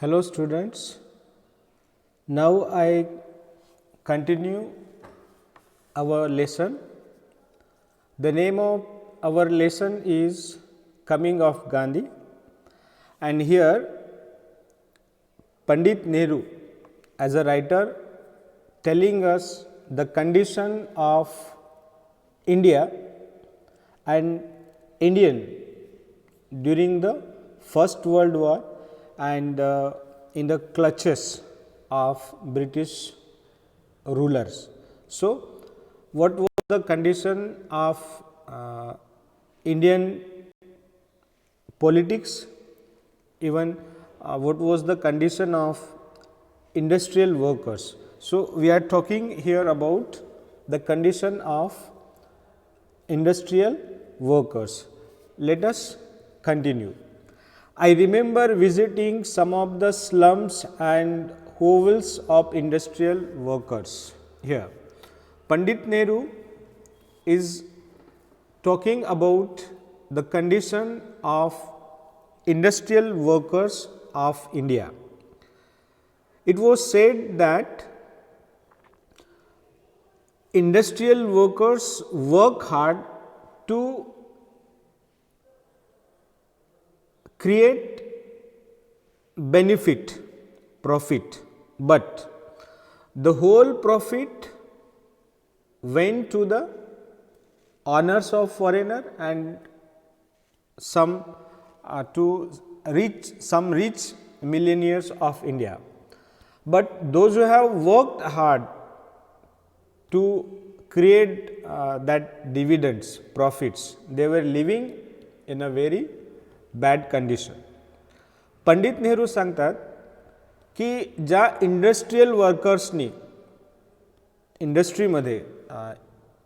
Hello students, now I continue our lesson. The name of our lesson is Coming of Gandhi, and here Pandit Nehru as a writer telling us the condition of India and Indian during the First World War and in the clutches of British rulers. So, what was the condition of Indian politics, even what was the condition of industrial workers. So, we are talking here about the condition of industrial workers. Let us continue. I remember visiting some of the slums and hovels of industrial workers. Here, Pandit Nehru is talking about the condition of industrial workers of India. It was said that industrial workers work hard to create benefit, profit, but the whole profit went to the honors of foreigner and some to some rich millionaires of India. But those who have worked hard to create that dividends, profits, they were living in a very bad condition. Pandit Nehru सांगतात की ज्या industrial वर्कर्सनी इंडस्ट्रीमध्ये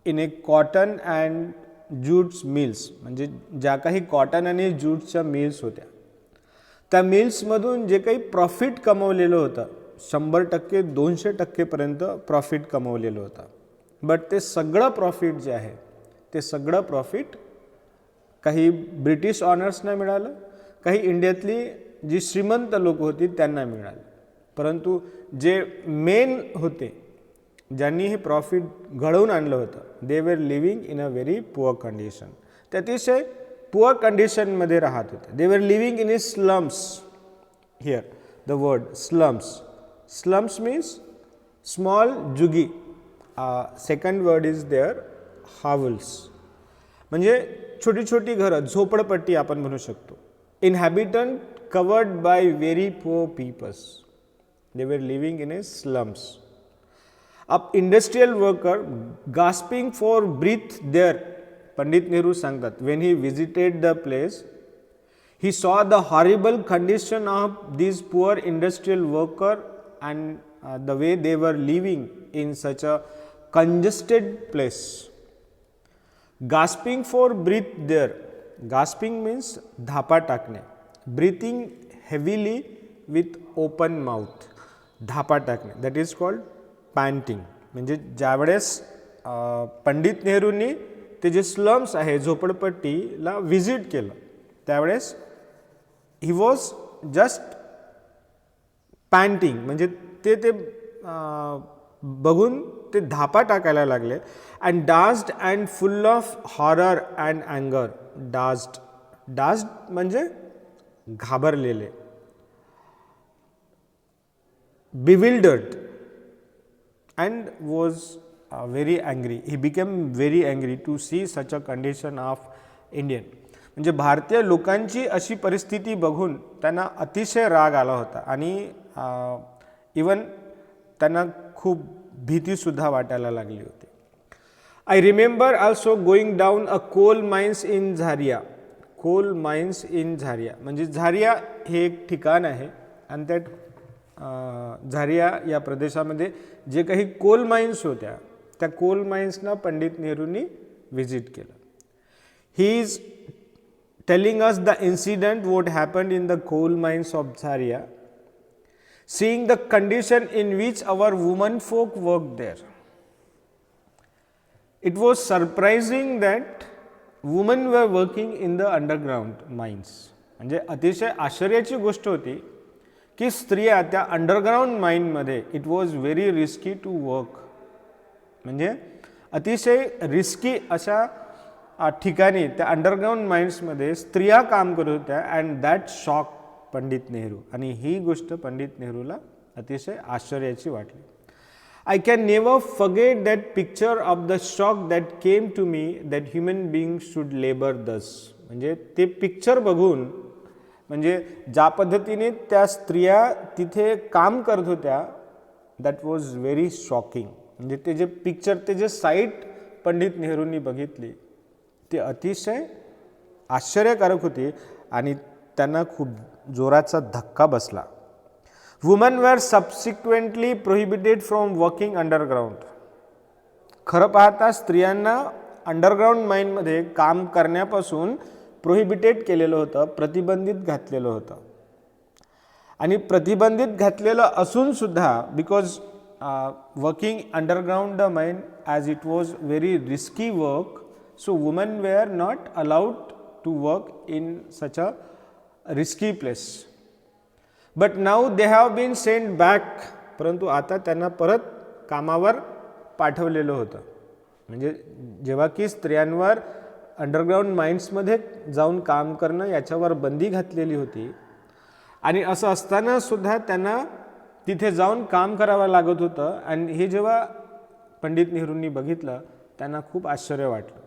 in A cotton and Jutes mills म्हणजे ज्या काही cotton आणि ज्यूट्सच्या mills होत्या त्या मिल्समधून जे काही प्रॉफिट कमवलेलं होतं 100% 200% पर्यंत प्रॉफिट कमवलेलं होतं. बट ते सगळं प्रॉफिट जे आहे ते सगळं प्रॉफिट काही ब्रिटिश ऑनर्सना मिळालं, काही इंडियातली जी श्रीमंत लोक होती त्यांना मिळालं. परंतु जे मेन होते ज्यांनी हे प्रॉफिट घडवून आणलं होतं they were living in a very poor condition. ते अतिशय पुअर कंडिशनमध्ये राहत होते. They were living in a slums. Here the word slums. Slums means small jhuggi. Second word is there hovels. म्हणजे छोटी छोटी घरं, झोपडपट्टी आपण म्हणू शकतो. Inhabitant covered by very poor peoples. They were living in a slums. Up industrial worker gasping for breath there. Pandit Nehru सांगतात when he visited the place he saw the horrible condition of these poor industrial worker and the way they were living in such a congested place. Gasping for breath there. Gasping means धापा टाकणे. Breathing heavily with open mouth. धापा टाकणे that is called painting. म्हणजे ज्यावेळेस पंडित नेहरूंनी ते जे slums आहे झोपडपट्टीला visit केलं त्यावेळेस ही वॉज जस्ट पॅन्टिंग. म्हणजे ते बघून ते धापा टाकायला लागले. And dazed and full of horror and अँगर. डास्ड. डास्ड म्हणजे घाबरलेले. Bewildered and was very angry. He became very angry to see such a condition of Indian. म्हणजे भारतीय लोकांची अशी परिस्थिती बघून त्यांना अतिशय राग आला होता आणि इवन त्यांना खूप भीतीसुद्धा वाटायला लागली होती. I remember also going down a coal mines in Jharia. Coal mines in Jharia म्हणजे झारिया हे एक ठिकाण आहे आणि त्या झारिया या प्रदेशामध्ये जे काही कोल माइन्स होत्या त्या कोल माइन्सना पंडित नेहरूंनी व्हिजिट केलं. He is telling us the incident what happened in the coal mines of Jharia. Seeing the condition in which our women folk worked there, it was surprising that women were working in the underground mines. म्हणजे अतिशय आश्चर्याची गोष्ट होती की स्त्रिया त्या underground माइनमध्ये it was very risky to work, म्हणजे अतिशय रिस्की अशा ठिकाणी त्या अंडरग्राऊंड माइन्समध्ये स्त्रिया काम करत होत्या. And that shock Pandit Nehru, आणि ही गोष्ट पंडित नेहरूला अतिशय आश्चर्याची वाटली. I can never forget that picture of the shock that came to me that human beings should labor thus. म्हणजे ते पिक्चर बघून, म्हणजे ज्या पद्धतीने त्या स्त्रिया तिथे काम करत होत्या, दॅट वॉज व्हेरी शॉकिंग. म्हणजे ते जे पिक्चर, ते जे साईट पंडित नेहरूंनी बघितली ते अतिशय आश्चर्यकारक होती आणि त्यांना खूप जोराचा धक्का बसला. Woman were subsequently prohibited from working underground. खरं पाहता स्त्रियांना अंडरग्राऊंड माइनमध्ये काम करण्यापासून प्रोहिबिटेड केलेलं होतं, प्रतिबंधित घातलेलं होतं. आणि प्रतिबंधित घातलेलं असूनसुद्धा because working underground the mine as it was very risky work, so woman were not allowed to work in such a risky place. But now they have been send back. परंतु आता त्यांना परत कामावर पाठवलेलं होतं. म्हणजे जेव्हा की स्त्रियांवर अंडरग्राऊंड माइन्समध्ये जाऊन काम करणं याच्यावर बंदी घातलेली होती, आणि असं असताना सुद्धा त्यांना तिथे जाऊन काम करावं लागत होतं. आणि हे जेव्हा पंडित नेहरूंनी बघितलं त्यांना खूप आश्चर्य वाटलं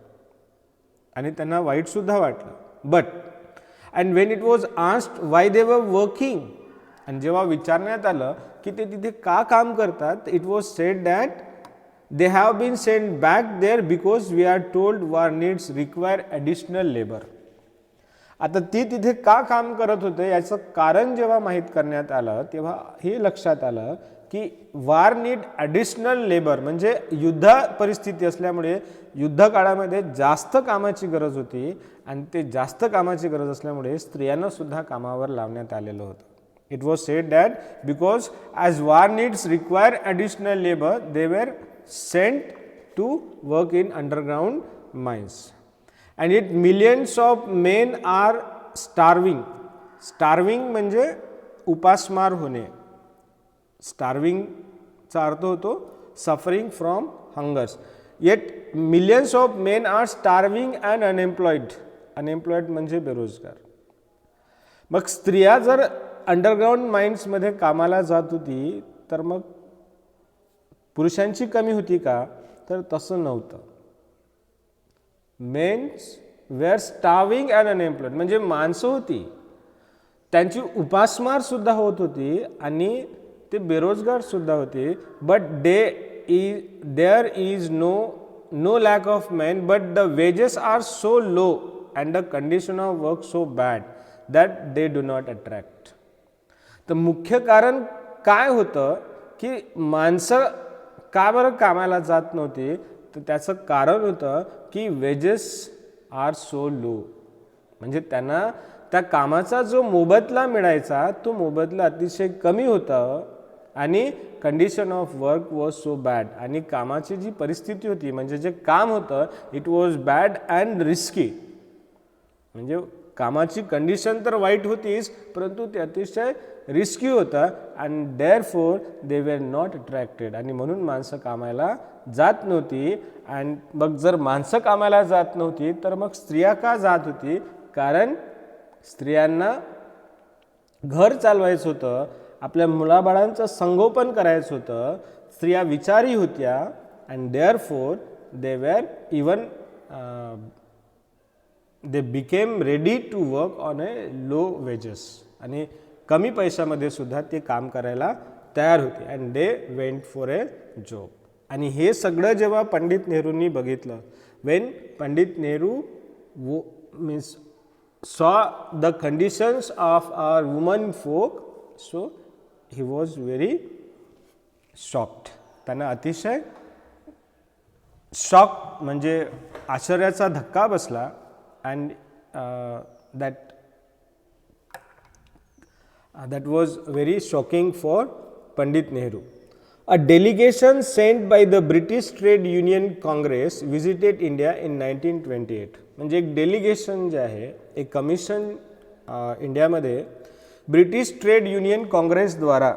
आणि त्यांना वाईटसुद्धा वाटलं. But and Wien it was asked Y they were working, आणि जेव्हा विचारण्यात आलं की ते तिथे का काम करतात, it was said that they have been send back there because we are told war needs require additional labour. आता ती तिथे का काम करत होते याचं कारण जेव्हा माहीत करण्यात आलं तेव्हा हे लक्षात आलं की वार नीड ॲडिशनल लेबर, म्हणजे युद्ध परिस्थिती असल्यामुळे युद्ध काळामध्ये जास्त कामाची गरज होती, आणि ते जास्त कामाची गरज असल्यामुळे स्त्रियांना सुद्धा कामावर लावण्यात आलेलं होतं. It was said that because as war needs require additional labor, they were sent to work in underground mines. And yet millions of men are starving. Starving म्हणजे उपासमार होणे. Starving चा अर्थ होतो suffering from hungers. Yet millions of men are starving and unemployed. Unemployed म्हणजे बेरोजगार. मग स्त्रिया जर अंडरग्राऊंड माइन्समध्ये कामाला जात होती तर मग पुरुषांची कमी होती का, तर तसं नव्हतं. Mens were starving and unemployed, म्हणजे माणसं होती त्यांची उपासमार सुद्धा होत होती आणि ते बेरोजगार सुद्धा होते. But there is no lack of men, but the wages are so low and the condition of work so bad that they do not attract. तर मुख्य कारण काय होतं की माणसं का बरं कामाला जात नव्हती, तर त्याचं कारण होतं की वेजेस आर सो लो, म्हणजे त्यांना त्या कामाचा जो मोबदला मिळायचा तो मोबदला अतिशय कमी होता आणि condition of work was so bad, आणि कामाची जी परिस्थिती होती म्हणजे जे काम होतं it was bad and risky. म्हणजे कामाची कंडिशन तर वाईट होतीच, परंतु ते अतिशय रिस्की होतं. And therefore they were not attracted, आणि म्हणून माणसं कामाला जात नव्हती. अँड मग जर माणसं कामाला जात नव्हती तर मग स्त्रिया का जात होती, कारण स्त्रियांना घर चालवायचं होतं, आपल्या मुलाबाळांचं संगोपन करायचं होतं, स्त्रिया विचारी होत्या. And therefore they were even they became ready to work on a low wages, आणि कमी पैशामध्ये सुद्धा ते काम करायला तयार होते. And they went for a job. आणि हे सगळं जेव्हा पंडित नेहरूंनी बघितलं, when Pandit Nehru means saw the conditions of our woman folk, so he was very shocked. त्यांना अतिशय शॉक म्हणजे आश्चर्याचा धक्का बसला. And that was very shocking for Pandit Nehru. A delegation sent by the British Trade Union Congress visited India in 1928. म्हणजे एक delegation जे आहे, एक कमिशन इंडियामध्ये ब्रिटिश ट्रेड युनियन काँग्रेसद्वारा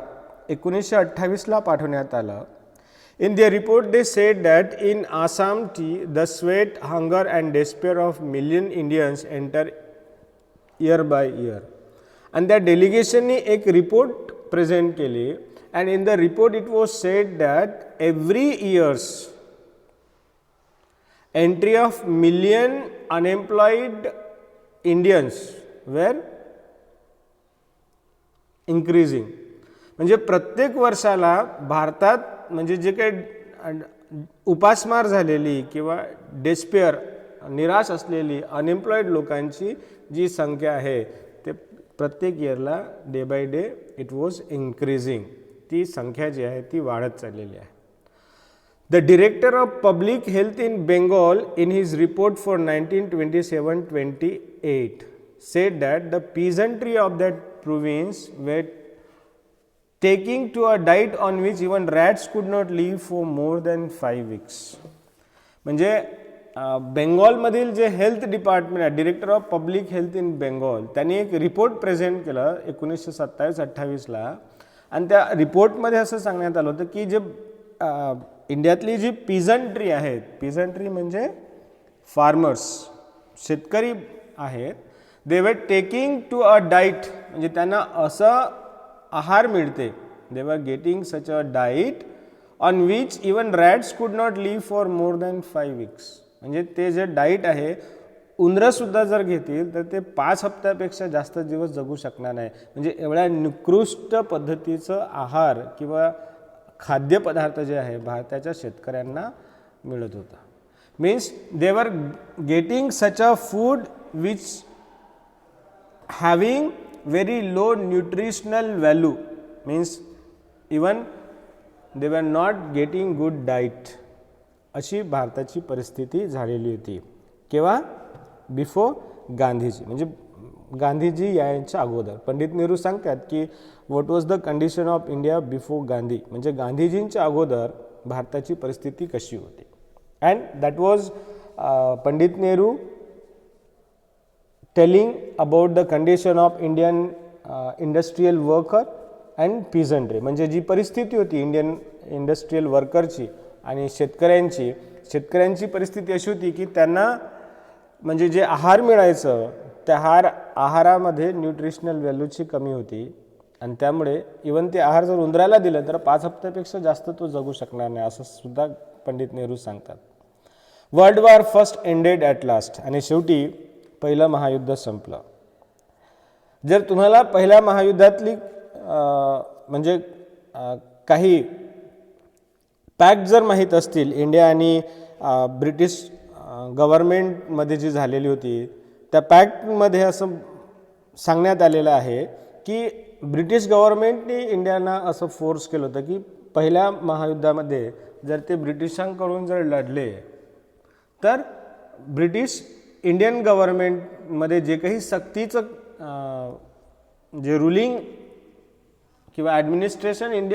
1928ला पाठवण्यात आलं. In their report, they said that in Assam tea, the sweat, hunger and despair of million Indians enter year by year. And त्या डेलिगेशननी एक रिपोर्ट प्रेझेंट केली and in the report it was said that every year's entry of million unemployed Indians were increasing. म्हणजे प्रत्येक वर्षाला भारतात म्हणजे जे काही उपासमार झालेली किंवा डेस्पेअर निराश असलेली अनएम्प्लॉईड लोकांची जी संख्या आहे ते प्रत्येक इयरला day by day it was increasing. ती संख्या जी आहे ती वाढत चाललेली आहे. The director of public health in Bengal in his report for 1927-28 said that the peasantry of that province were taking to a diet on which even rats could not live for more than 5 weeks. म्हणजे बेंगॉलमधील जे health department आहे, director of public health in Bengal, त्यांनी एक report present केलं 1927-28ला आणि त्या रिपोर्टमध्ये असं सांगण्यात आलं होतं की जे इंडियातली जी पिझंट्री आहेत, पिझंट्री म्हणजे फार्मर्स, शेतकरी आहेत, दे were taking to a diet म्हणजे त्यांना असं आहार मिळते, they were getting such a diet on which even rats could not live for more than 5 weeks. म्हणजे ते जे डाईट आहे उंदरंसुद्धा जर घेतील तर ते 5 हप्त्यापेक्षा जास्त दिवस जगू शकणार नाही. म्हणजे एवढ्या निकृष्ट पद्धतीचं आहार किंवा खाद्यपदार्थ जे आहे भारताच्या शेतकऱ्यांना मिळत होता. Means they were getting such a food which having very low nutritional value, means even they were not getting good diet. अशी भारताची परिस्थिती झालेली होती. केव्हा? बिफोर गांधीजी, म्हणजे गांधीजी यांच्या अगोदर. पंडित नेहरू सांगतात की what was the condition of India before Gandhi, म्हणजे गांधीजींच्या अगोदर भारताची परिस्थिती कशी होती. And that was Pandit Nehru telling about the condition of Indian industrial worker and peasantry. म्हणजे जी परिस्थिती होती इंडियन इंडस्ट्रियल वर्करची आणि शेतकऱ्यांची परिस्थिती अशी होती की त्यांना म्हणजे जे आहार मिळायचं त्या आहारामध्ये न्यूट्रिशनल व्हॅल्यूची कमी होती आणि त्यामुळे इवन ते आहार जर उंदराला दिलं तर 5 हप्त्यापेक्षा जास्त तो जगू शकणार नाही असं सुद्धा पंडित नेहरू सांगतात. World war first ended at last. आणि शेवटी पहिलं महायुद्ध संपलं. जर तुम्हाला पहिल्या महायुद्धातली म्हणजे काही पॅक्ट जर माहीत असतील इंडिया आणि ब्रिटिश गव्हर्मेंटमध्ये जी झालेली होती, त्या पॅक्टमध्ये असं सांगण्यात आलेलं आहे की ब्रिटिश गव्हर्मेंटने इंडियाला असं फोर्स केलं होतं की पहिल्या महायुद्धामध्ये जर ते ब्रिटिशांकडून जर लढले तर ब्रिटिश इंडियन गव्हर्मेंटमध्ये जे काही सक्तीचं जे रुलिंग किंवा ॲडमिनिस्ट्रेशन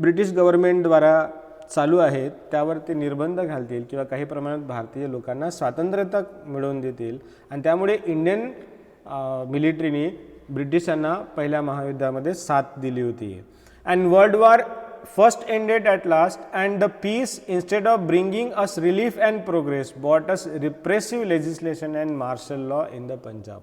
ब्रिटिश गव्हर्मेंटद्वारा चालू आहेत त्यावर ते निर्बंध घालतील किंवा काही प्रमाणात भारतीय लोकांना स्वातंत्र्यता मिळवून देतील आणि त्यामुळे इंडियन मिलिटरीने ब्रिटिशांना पहिल्या महायुद्धामध्ये साथ दिली होती. And world war first ended at last and the peace instead of bringing us relief and progress brought us repressive legislation and martial law in the Punjab.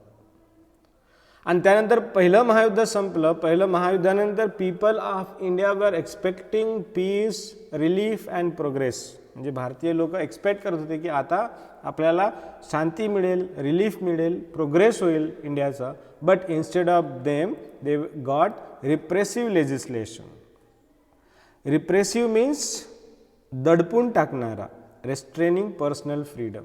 आणि त्यानंतर पहिलं महायुद्ध संपलं. पहिलं महायुद्धानंतर people of India were expecting peace, relief and progress. म्हणजे भारतीय लोक एक्सपेक्ट करत होते की आता आपल्याला शांती मिळेल, रिलीफ मिळेल, प्रोग्रेस होईल इंडियाचा. But instead of them they got repressive legislation. Repressive means दडपून टाकणारा, रेस्ट्रेनिंग पर्सनल फ्रीडम.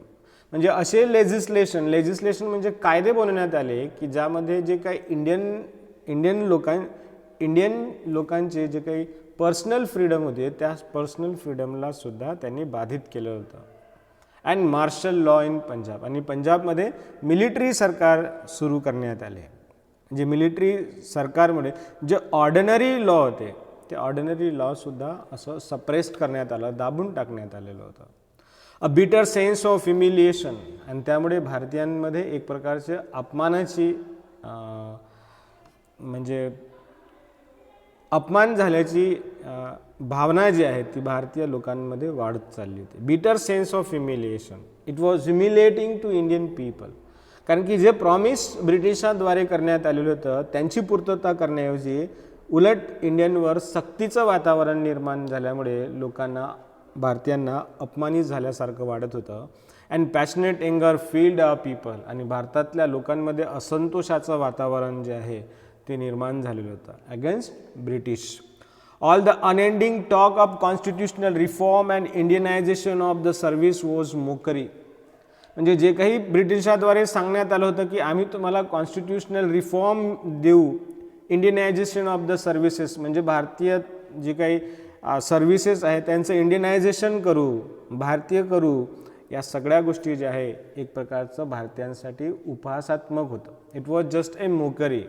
म्हणजे असे लेजिस्लेशन म्हणजे कायदे बनवण्यात आले की ज्यामध्ये जे काही इंडियन लोकांचे जे काही पर्सनल फ्रीडम होते त्या पर्सनल फ्रीडमला सुद्धा त्यांनी बाधित केलं होतं. And martial law in Punjab. आणि पंजाबमध्ये मिलिटरी सरकार सुरू करण्यात आले. म्हणजे मिलिटरी सरकारमुळे जे ऑर्डिनरी लॉ होते ते ऑर्डिनरी लॉसुद्धा असं सप्रेस्ड करण्यात आलं, दाबून टाकण्यात आलेलं होतं. A bitter sense of humiliation. आणि त्यामुळे भारतीयांमध्ये एक प्रकारचे अपमानाची म्हणजे अपमान झाल्याची भावना जी आहे ती भारतीय लोकांमध्ये वाढत चालली होती. Bitter sense of humiliation, it was humiliating to Indian people. कारण की जे प्रॉमिस ब्रिटिशांद्वारे करण्यात आलेलं होतं त्यांची पूर्तता करण्याऐवजी उलट इंडियनवर सक्तीचं वातावरण निर्माण झाल्यामुळे लोकांना, भारतीयांना अपमानित झाल्यासारखं वाटत होतं. And passionate anger field a people, आणि भारतातल्या लोकांमध्ये असंतोषाचं वातावरण जे आहे ते निर्माण झालेलं होतं against British. All the unending talk of constitutional reform and Indianisation of the service was mockery. म्हणजे जे काही ब्रिटिशाद्वारे सांगण्यात आलं होतं की आम्ही तुम्हाला कॉन्स्टिट्युशनल रिफॉर्म देऊ, इंडियनायझेशन ऑफ द सर्व्हिसेस म्हणजे भारतीय जे काही सर्व्हिसेस आहेत त्यांचं इंडियनायझेशन करू, भारतीय करू, या सगळ्या गोष्टी ज्या आहे एक प्रकारचं भारतीयांसाठी उपहासात्मक होतं. It was just a mockery,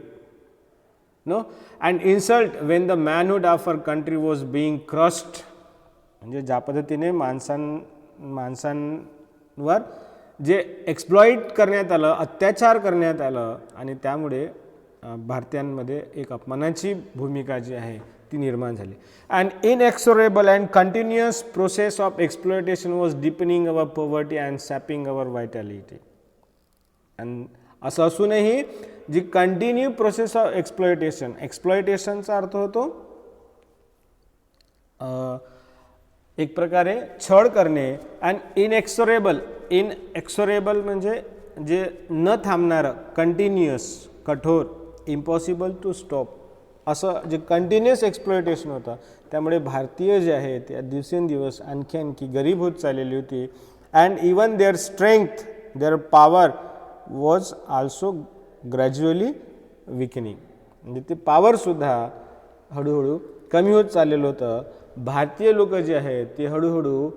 no, and insult when the manhood of our country was being crushed. म्हणजे ज्या पद्धतीने माणसांवर जे एक्सप्लॉइट करण्यात आलं, अत्याचार करण्यात आलं, आणि त्यामुळे भारतीयांमध्ये एक अपमानाची भूमिका जी आहे ती निर्माण झाली. And inexorable and continuous process of exploitation was deepening our poverty and sapping our vitality. And असं असूनही जी कंटिन्यू प्रोसेस ऑफ एक्सप्लॉयटेशन, एक्सप्लॉयटेशनचा अर्थ होतो एक प्रकारे छळ करणे. अँड इनएक्सोरेबल म्हणजे जे न थांबणारं, कंटिन्युअस, कठोर, इम्पॉसिबल टू स्टॉप, असं जे कंटिन्युअस एक्सप्लॉयटेशन होतं. त्यामुळे भारतीय जे आहे ते दिवसेंदिवस आणखी गरीब होत चाललेली होती. And even their strength, their power was also gradually weakening. म्हणजे ते पॉवरसुद्धा हळूहळू कमी होत चाललेलं होतं. भारतीय लोक जे आहेत ते हळूहळू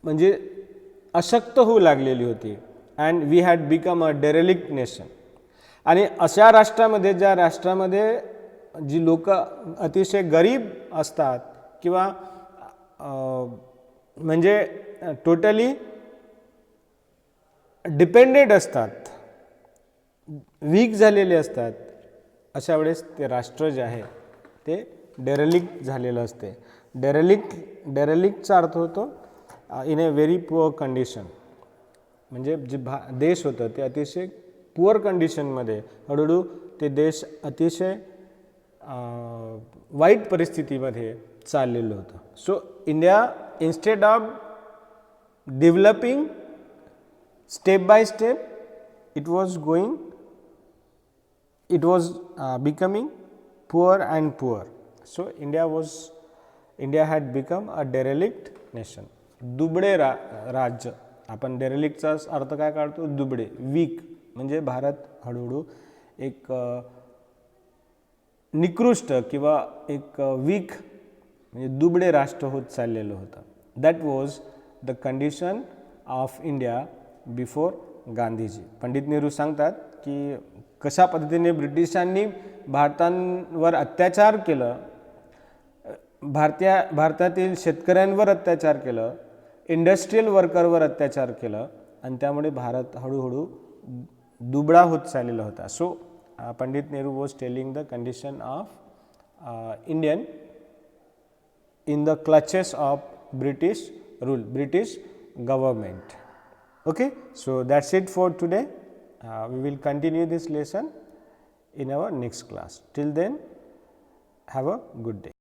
म्हणजे अशक्त होऊ लागलेली होती. And we had become a derelict nation. आणि अशा राष्ट्रामध्ये, ज्या राष्ट्रामध्ये जी लोक अतिशय गरीब असतात किंवा म्हणजे टोटली डिपेंडेंट असतात, वीक झालेले असतात, अशा वेळेस ते राष्ट्र जे आहे ते डेरेलिक्ट झालेलं असते. डेरेलिक्टचा अर्थ होतो in A very poor condition. म्हणजे जे देश होतं ते अतिशय पुअर कंडिशनमध्ये, हळूहळू ते देश अतिशय वाईट परिस्थितीमध्ये चाललेलं होतं. So India instead of developing step by step, it was becoming poor and poor. So India had become a derelict nation. दुबळे राज्य. आपण डेरेलिक्टचा अर्थ काय काढतो? दुबळे, वीक. म्हणजे भारत हळूहळू एक निकृष्ट किंवा एक वीक म्हणजे दुबळे राष्ट्र होत चाललेलं होतं. That was the condition of India before Gandhiji. Pandit Nehru सांगतात की कशा पद्धतीने ब्रिटिशांनी भारतावर अत्याचार केलं, भारतातील शेतकऱ्यांवर अत्याचार केलं, इंडस्ट्रियल वर्करवर अत्याचार केलं, आणि त्यामुळे भारत हळूहळू दुबळा होत चाललेला होता. So Pandit Nehru was telling the condition of Indian in the clutches of British rule, British government. Okay, so that's it for today. We will continue this lesson in our next class. Till then, have a good day.